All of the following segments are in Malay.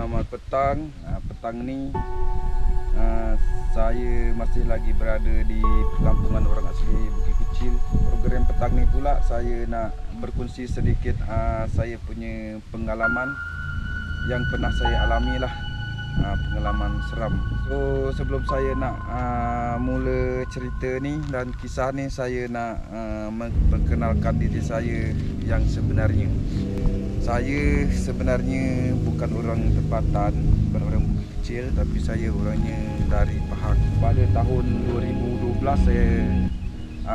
Selamat petang. Petang ni saya masih lagi berada di perkampungan orang asli Bukit Kecil. Program petang ni pula saya nak berkongsi sedikit saya punya pengalaman yang pernah saya alami lah, pengalaman seram. So sebelum saya nak mula cerita ni dan kisah ni, saya nak memperkenalkan diri saya yang sebenarnya. Saya sebenarnya bukan orang tempatan, bukan orang Bukit Kecil, tapi saya orangnya dari Pahang. Pada tahun 2012 saya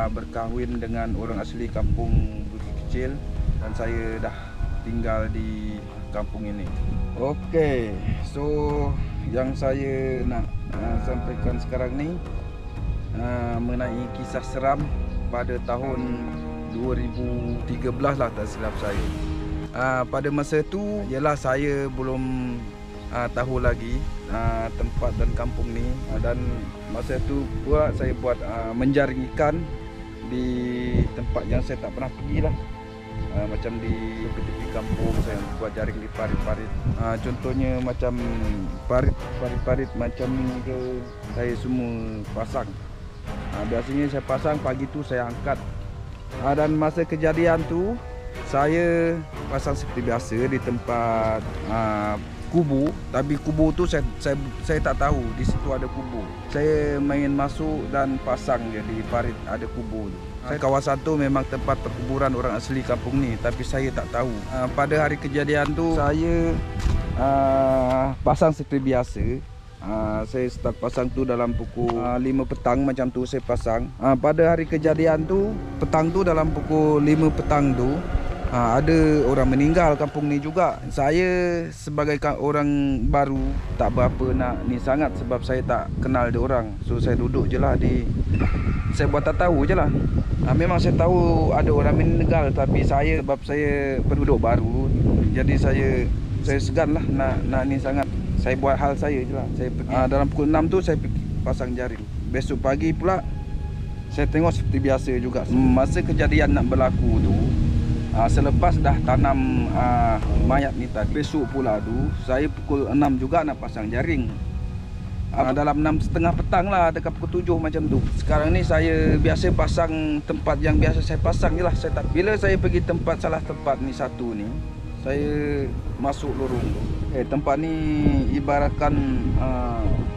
berkahwin dengan orang asli kampung Bukit Kecil dan saya dah tinggal di kampung ini. Okey, so yang saya nak sampaikan sekarang ni mengenai kisah seram pada tahun 2013 lah, tak silap saya. Pada masa tu ialah saya belum tahu lagi tempat dan kampung ni, dan masa tu pula saya buat menjaring ikan di tempat yang saya tak pernah pergi lah. Macam di tepi-tepi kampung saya buat jaring di parit-parit. Contohnya macam parit-parit macam ni ke, saya semua pasang. Biasanya saya pasang, pagi tu saya angkat. Dan masa kejadian tu saya pasang seperti biasa di tempat kubu, tapi kubu tu saya tak tahu di situ ada kubu. Saya main masuk dan pasang je di parit ada kubu tu. Kawasan tu memang tempat perkuburan orang asli kampung ni, tapi saya tak tahu. Pada hari kejadian tu saya pasang seperti biasa. Saya start pasang tu dalam pukul 5 petang macam tu saya pasang. Pada hari kejadian tu, petang tu dalam pukul 5 petang tu ada orang meninggal kampung ni juga. Saya sebagai orang baru tak berapa nak ni sangat sebab saya tak kenal dia orang. So saya duduk je lah saya buat tak tahu je lah. Memang saya tahu ada orang meninggal, tapi saya sebab saya penduduk baru, jadi saya segan lah nak ni sangat. Saya buat hal saya je lah. Saya pergi dalam pukul 6 tu saya pergi pasang jaring. Besok pagi pula saya tengok seperti biasa juga. Masa kejadian nak berlaku tu, selepas dah tanam mayat ni tadi, besok pula tu saya pukul 6 juga nak pasang jaring. Dalam 6:30 petang lah, dekat pukul 7 macam tu. Sekarang ni saya biasa pasang tempat yang biasa saya pasang je lah. Bila saya pergi salah tempat ni satu ni, saya masuk lorong tu. Tempat ni ibaratkan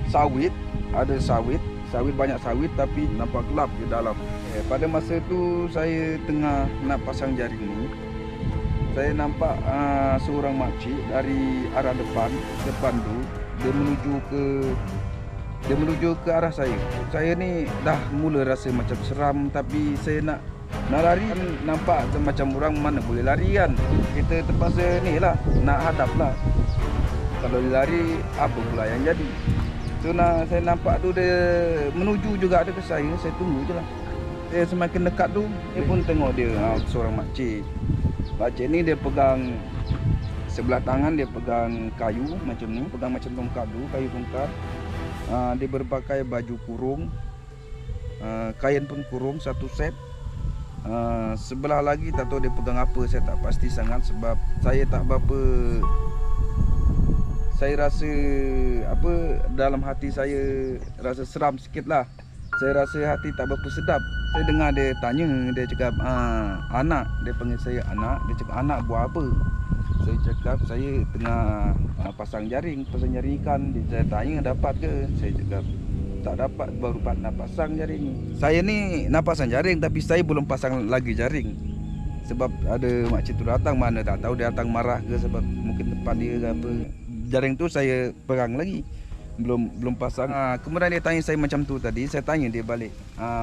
sawit, ada sawit banyak sawit, tapi nampak gelap di dalam. Pada masa tu saya tengah nak pasang jaring ni, saya nampak seorang makcik dari arah depan tu, dia menuju ke arah saya. Saya ni dah mula rasa macam seram, tapi saya nak lari, nampak macam orang mana boleh lari kan. Kita terpaksa ni lah, nak hadap lah. Kalau dia lari, apa pula yang jadi? So saya nampak tu dia menuju juga ada ke saya tunggu je lah. Saya semakin dekat tu, dia pun tengok dia seorang makcik. Makcik ni dia pegang sebelah tangan, dia pegang kayu macam ni, pegang macam tongkat tu, kayu tongkat. Dia berpakai baju kurung, kain pun kurung satu set. Sebelah lagi tak tahu dia pegang apa, saya tak pasti sangat sebab saya tak berapa. Saya rasa dalam hati saya rasa seram sikit lah. Saya rasa hati tak berapa sedap. Saya dengar dia tanya, dia cakap anak, dia panggil saya anak. Dia cakap anak buat apa? Saya cakap saya tengah pasang jaring ikan. Dia tanya dapat ke? Saya cakap tak dapat, baru nak pasang jaring ni. Saya ni nak pasang jaring, tapi saya belum pasang lagi jaring. Sebab ada makcik tu datang, mana tak tahu dia datang marah ke sebab mungkin depan dia ke apa. Jaring tu saya pegang lagi, belum pasang. Kemudian dia tanya saya macam tu tadi. Saya tanya dia balik,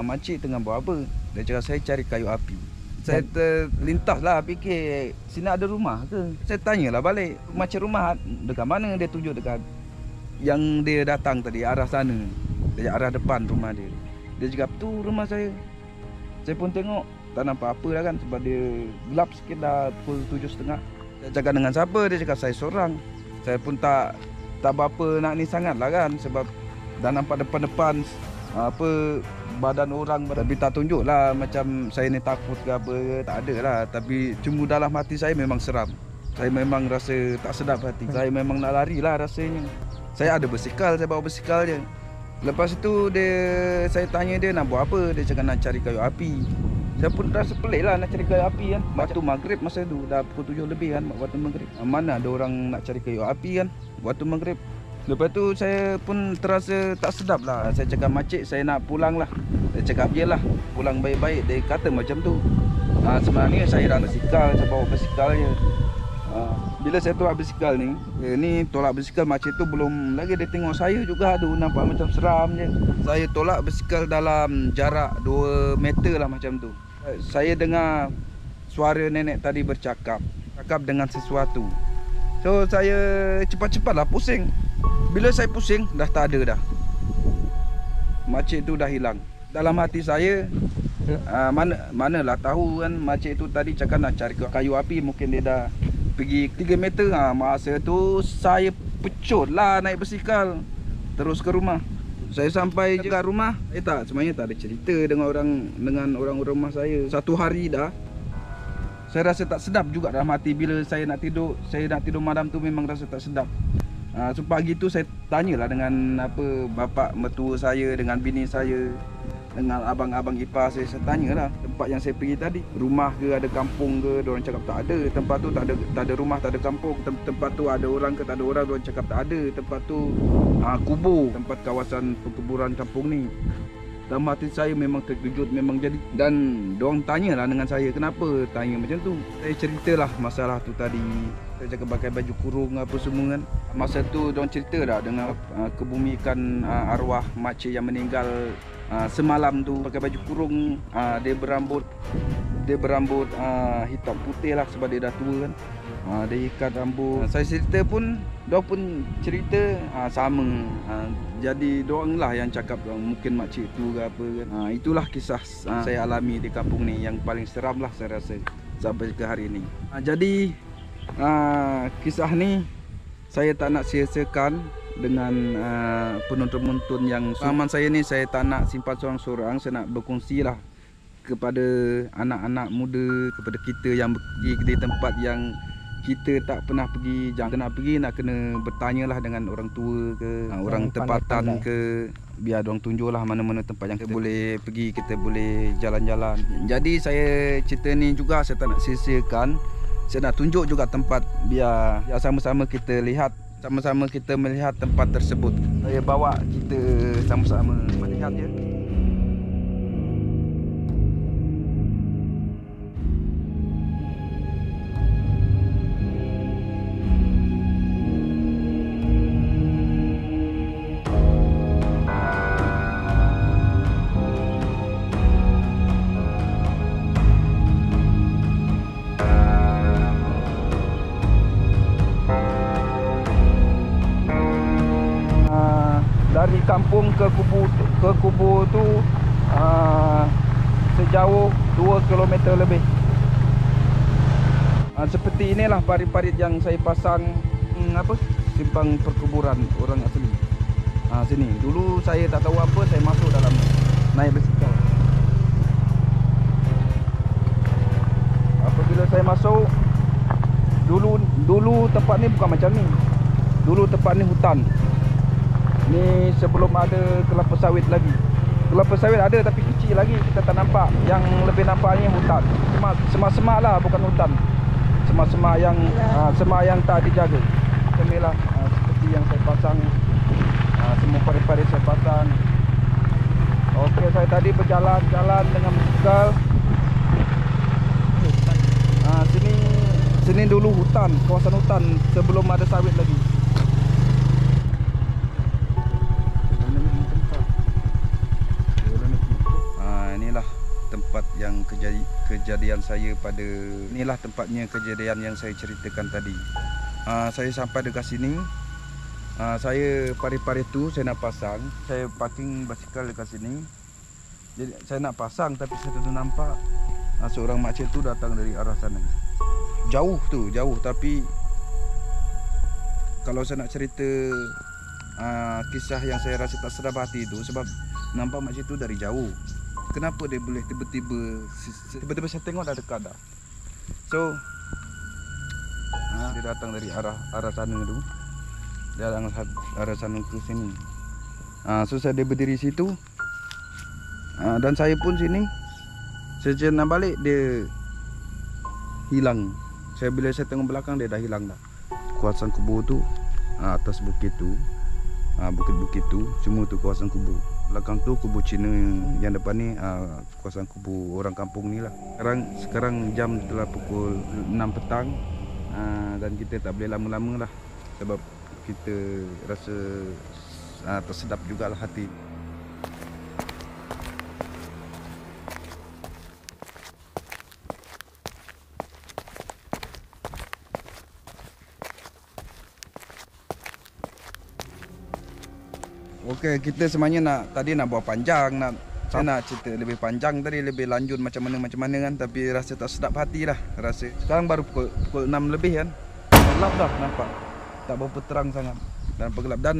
makcik tengah buat apa? Dia cakap saya cari kayu api. Saya terlintas lah, fikir sini ada rumah ke? Saya tanyalah balik, macam rumah dekat mana? Dia tunjuk dekat yang dia datang tadi, arah sana, arah depan rumah dia. Dia cakap tu rumah saya. Saya pun tengok, tak nampak apa lah kan, sebab dia gelap sikit dah pukul 7:30. Saya cakap dengan siapa? Dia cakap saya seorang. Saya pun tak berapa nak ni sangat lah kan, sebab dah nampak depan-depan badan orang, tapi tak tunjuk lah macam saya ni takut ke apa, tak ada lah. Tapi cuma dalam hati saya memang seram. Saya memang rasa tak sedap hati. Saya memang nak lari lah rasanya. Saya ada bersikal, saya bawa bersikal je. Lepas itu saya tanya dia nak buat apa. Dia cakap nak cari kayu api. Saya pun rasa pelik lah nak cari kayu api kan. Waktu maghrib masa tu dah pukul 7 lebih kan, waktu maghrib. Mana ada orang nak cari kayu api kan waktu maghrib. Lepas tu saya pun terasa tak sedap lah. Saya cakap makcik saya nak pulang lah. Dia cakap je lah pulang baik-baik. Dia kata macam tu. Sebenarnya saya dah bersikal, saya bawa bersikal je. Bila saya tolak bersikal ni, tolak bersikal makcik tu belum lagi dia tengok saya juga tu. Nampak macam seram je. Saya tolak bersikal dalam jarak 2 meter lah macam tu. Saya dengar suara nenek tadi bercakap dengan sesuatu. So saya cepat-cepat lah pusing. Bila saya pusing dah tak ada dah. Makcik tu dah hilang. Dalam hati saya manalah tahu kan makcik tu tadi cakap nak cari kayu api, mungkin dia dah pergi 3 meter. Masa tu saya pecut lah naik bersikal terus ke rumah. Saya sampai je kat rumah, sebenarnya tak ada cerita dengan orang rumah saya. 1 hari dah. Saya rasa tak sedap juga dalam hati bila saya nak tidur malam tu memang rasa tak sedap. So pagi tu saya tanyalah dengan bapa mertua saya, dengan bini saya, dengan abang-abang ipar saya tanyalah tempat yang saya pergi tadi, rumah ke, ada kampung ke. Diorang cakap tak ada. Tempat tu tak ada rumah, tak ada kampung. Tempat tu ada orang ke tak ada orang, diorang cakap tak ada. Tempat tu kubur, tempat kawasan perkuburan kampung ni. Dalam hati saya memang terkejut, memang jadi. Dan diorang tanyalah dengan saya, kenapa tanya macam tu. Saya ceritalah masalah tu tadi. Saya cakap pakai baju kurung apa semua kan. Masa tu diorang cerita dah dengan kebumikan arwah makcik yang meninggal semalam tu. Pakai baju kurung, dia berambut hitam putih lah sebab dia dah tua kan. Dia ikat rambut. Saya cerita pun, diorang pun cerita sama. Jadi diorang lah yang cakap mungkin makcik tu ke apa kan. Itulah kisah saya alami di kampung ni yang paling seram lah saya rasa sampai ke hari ni. Jadi kisah ni saya tak nak sia-siakan dengan penonton-penonton yang pengalaman saya ni. Saya tak nak simpan seorang-seorang. Saya nak berkongsi lah kepada anak-anak muda, kepada kita yang pergi di tempat yang kita tak pernah pergi. Jangan kena pergi, nak kena bertanyalah dengan orang tua ke, orang tempatan ke, biar diorang tunjuklah mana-mana tempat yang kita boleh pergi, kita boleh jalan-jalan. Jadi saya cerita ni juga saya tak nak sia-siakan. Saya nak tunjuk juga tempat biar sama-sama kita lihat, sama-sama kita melihat tempat tersebut. Saya bawa kita sama-sama melihat je. Dari kampung ke kubur tu sejauh 2 km lebih. Seperti inilah parit-parit yang saya pasang simpang perkuburan orang asli. Sini dulu saya tak tahu apa, saya masuk dalam naik bersikal. Apabila saya masuk, dulu tempat ni bukan macam ni. Dulu tempat ni hutan. Ni sebelum ada kelapa sawit lagi. Kelapa sawit ada tapi kecil lagi, kita tak nampak. Yang lebih nampak ni hutan. Semak-semak lah, bukan hutan. Semak-semak yang tak dijaga. Macam ni lah, seperti yang saya pasang. Semua parit-parit saya pasang. Okey, saya tadi berjalan-jalan dengan bersikal. Sini dulu hutan, kawasan hutan sebelum ada sawit lagi. Inilah tempat yang kejadian saya pada, inilah tempatnya kejadian yang saya ceritakan tadi. Saya sampai dekat sini. Saya parit-parit tu saya nak pasang. Saya parking basikal dekat sini. Jadi saya nak pasang tapi saya tu nampak seorang makcik tu datang dari arah sana. Jauh tapi kalau saya nak cerita kisah yang saya rasa tak sedap hati itu sebab nampak makcik tu dari jauh. Kenapa dia boleh tiba-tiba saya tengok dah dekat dah. So Dia datang dari arah sana tu. Dia datang arah sana ke sini. Susah dia berdiri situ. Dan saya pun sini. Sejak nak balik dia hilang. Bila saya tengok belakang dia dah hilang dah. Kawasan kubur tu atas bukit tu, bukit-bukit tu semua tu kawasan kubur. Belakang tu kubur Cina, yang depan ni kawasan kubur orang kampung ni lah. Sekarang jam telah pukul 6 petang dan kita tak boleh lama-lama lah sebab kita rasa tersedap jugalah hati. Okey, kita sebenarnya tadi nak buat panjang, saya nak cerita lebih panjang tadi, lebih lanjut macam mana kan, tapi rasa tak sedap hati lah. Rasa sekarang baru pukul 6 lebih kan. Gelap dah nampak. Tak berapa terang sangat dan bergelap. Dan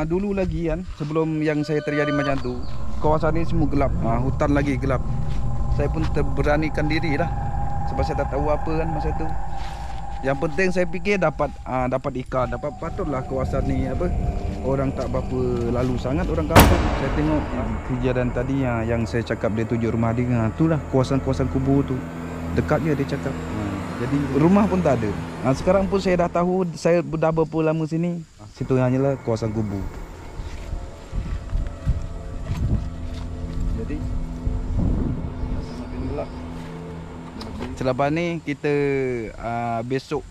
dulu lagi kan, sebelum yang saya terjadi macam tu, kawasan ni semua gelap, hutan lagi gelap. Saya pun terberanikan diri lah sebab saya tak tahu apa kan masa tu. Yang penting saya fikir dapat ikan, patutlah kawasan ni orang tak berapa lalu sangat orang kampung. Saya tengok kejadian tadi yang saya cakap dia tunjuk rumah dia, itulah kawasan kubur tu. Dekatnya dia cakap. Jadi rumah pun tak ada. Sekarang pun saya dah tahu, saya dah berapa lama sini. Situ hanyalah kawasan kubur. Jadi semakin gelap. Selepas ni kita besok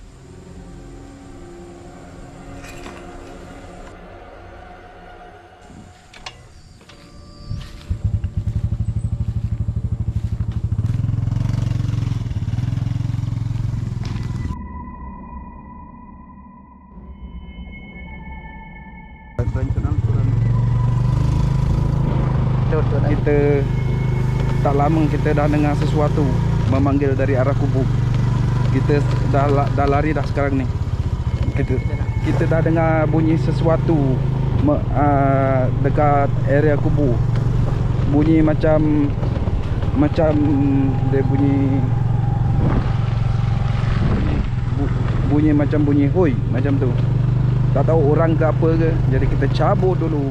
kita tak lama kita dah dengar sesuatu memanggil dari arah kubur. Kita dah lari dah sekarang ni. Kita dah dengar bunyi sesuatu dekat area kubur. Bunyi macam dia bunyi macam bunyi hoi macam tu. Tak tahu orang ke apa ke. Jadi kita cabut dulu.